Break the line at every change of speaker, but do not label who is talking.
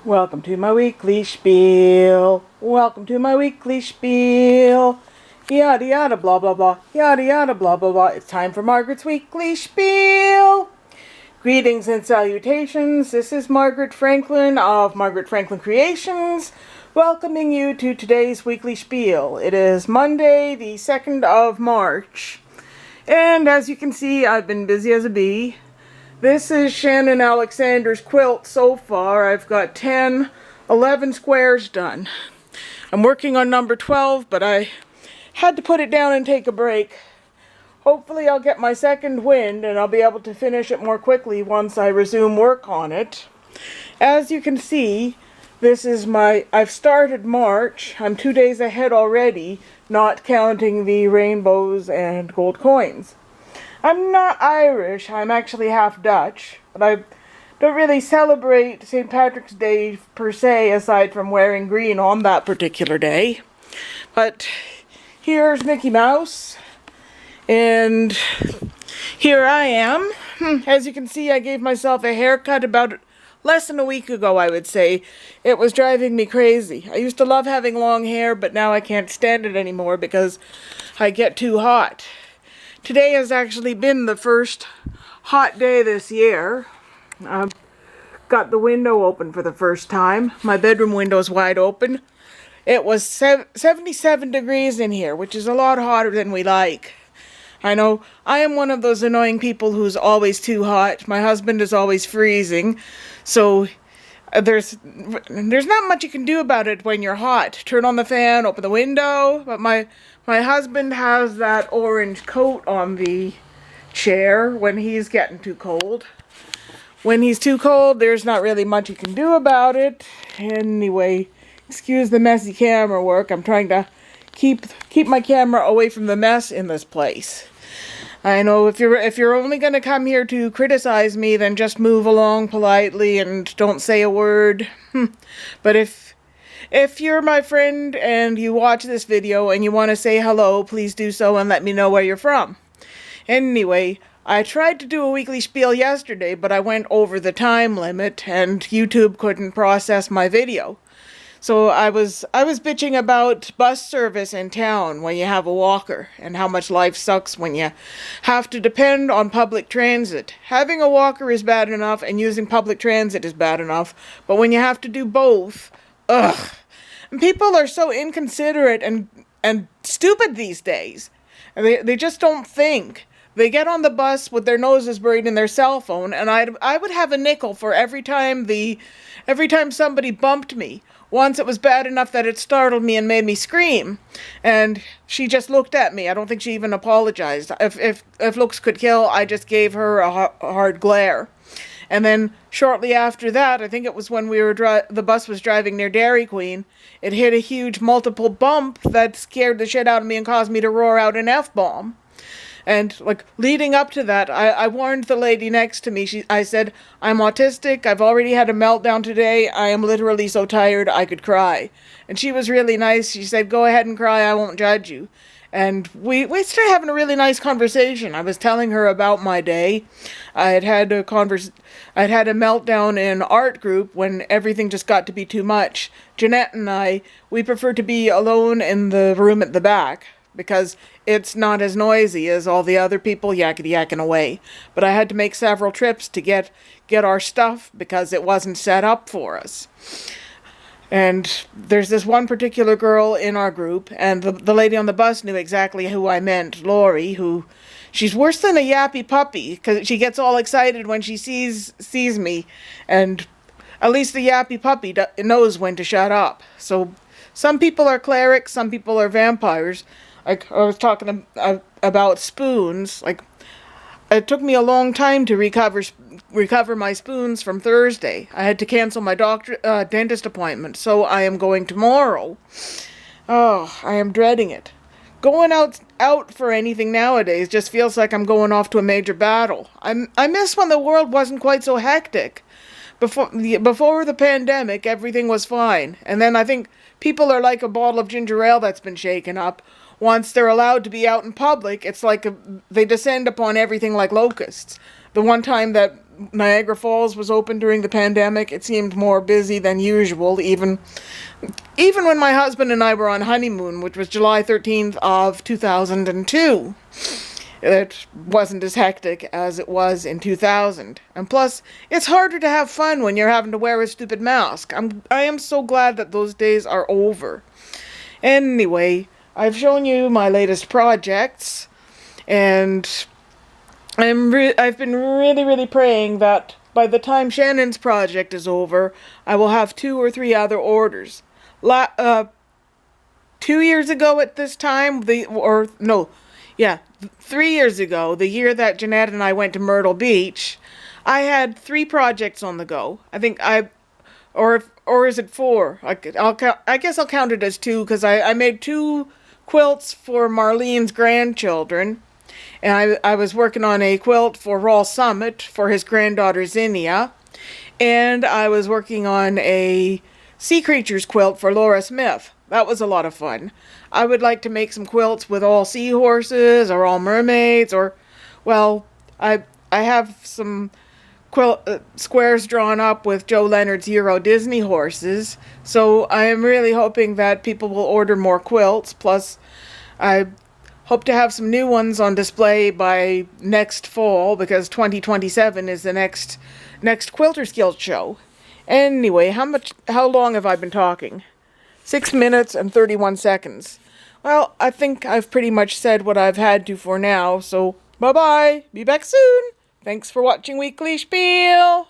Welcome to my weekly spiel. Welcome to my weekly spiel. Yada yada blah blah blah. Yada yada blah blah blah. It's time for Margaret's weekly spiel. Greetings and salutations. This is Margaret Franklin of Margaret Franklin Creations, welcoming you to today's weekly spiel. It is Monday, the 2nd of March. And as you can see, I've been busy as a bee. This is Shannon Alexander's quilt so far. I've got 11 squares done. I'm working on number 12, but I had to put it down and take a break. Hopefully I'll get my second wind and I'll be able to finish it more quickly once I resume work on it. As you can see, I've started March. I'm 2 days ahead already, not counting the rainbows and gold coins. I'm not Irish, I'm actually half Dutch, but I don't really celebrate St. Patrick's Day per se, aside from wearing green on that particular day. But here's Mickey Mouse, and here I am. As you can see, I gave myself a haircut about less than a week ago, I would say. It was driving me crazy. I used to love having long hair, but now I can't stand it anymore because I get too hot. Today has actually been the first hot day this year. I've got the window open for the first time. My bedroom window is wide open. It was 77 degrees in here, which is a lot hotter than we like. I know I am one of those annoying people who's always too hot. My husband is always freezing. So there's not much you can do about it when you're hot. Turn on the fan, open the window. But my husband has that orange coat on the chair when he's getting too cold. When he's too cold, there's not really much you can do about it. Anyway, excuse the messy camera work. I'm trying to keep my camera away from the mess in this place. I know if you're only going to come here to criticize me, then just move along politely and don't say a word. But if you're my friend and you watch this video and you want to say hello, please do so and let me know where you're from. Anyway, I tried to do a weekly spiel yesterday, but I went over the time limit and YouTube couldn't process my video. So I was bitching about bus service in town when you have a walker and how much life sucks when you have to depend on public transit. Having a walker is bad enough and using public transit is bad enough, but when you have to do both, ugh. And people are so inconsiderate and stupid these days. They just don't think. They get on the bus with their noses buried in their cell phone, and I would have a nickel for every time somebody bumped me. Once it was bad enough that it startled me and made me scream, and she just looked at me. I don't think she even apologized. If looks could kill, I just gave her a hard glare. And then shortly after that, I think it was when the bus was driving near Dairy Queen, it hit a huge multiple bump that scared the shit out of me and caused me to roar out an F-bomb. And, leading up to that, I warned the lady next to me. I said, I'm autistic, I've already had a meltdown today, I am literally so tired I could cry. And she was really nice. She said, go ahead and cry, I won't judge you. And we started having a really nice conversation. I was telling her about my day. I had a meltdown in art group when everything just got to be too much. Jeanette and we prefer to be alone in the room at the back, because it's not as noisy as all the other people yakety-yakking away. But I had to make several trips to get our stuff because it wasn't set up for us. And there's this one particular girl in our group, and the lady on the bus knew exactly who I meant, Lori, she's worse than a yappy puppy, because she gets all excited when she sees me, and at least the yappy puppy knows when to shut up. So some people are clerics, some people are vampires. I was talking about spoons. It took me a long time to recover my spoons from Thursday. I had to cancel my dentist appointment, so I am going tomorrow. Oh, I am dreading it. Going out for anything nowadays just feels like I'm going off to a major battle. I miss when the world wasn't quite so hectic. Before the pandemic, everything was fine. And then I think people are like a bottle of ginger ale that's been shaken up. Once they're allowed to be out in public, it's like they descend upon everything like locusts. The one time that Niagara Falls was open during the pandemic, it seemed more busy than usual, even when my husband and I were on honeymoon, which was July 13th of 2002. It wasn't as hectic as it was in 2000. And plus, it's harder to have fun when you're having to wear a stupid mask. I am so glad that those days are over. Anyway, I've shown you my latest projects, and I've been really praying that by the time Shannon's project is over, I will have 2 or 3 other orders. 2 years ago at this time, 3 years ago, the year that Jeanette and I went to Myrtle Beach, I had 3 projects on the go. I think or is it 4? I guess I'll count it as 2, because I made 2 quilts for Marlene's grandchildren. And I was working on a quilt for Rawl Summit for his granddaughter Zinnia. And I was working on a sea creatures quilt for Laura Smith. That was a lot of fun. I would like to make some quilts with all seahorses or all mermaids, or, well, I have some squares drawn up with Joe Leonard's Euro Disney horses. So I am really hoping that people will order more quilts. Plus, I hope to have some new ones on display by next fall, because 2027 is the next Quilters Guild show. Anyway, how long have I been talking? 6 minutes and 31 seconds. Well, I think I've pretty much said what I've had to for now, so bye-bye. Be back soon. Thanks for watching Weekly Spiel.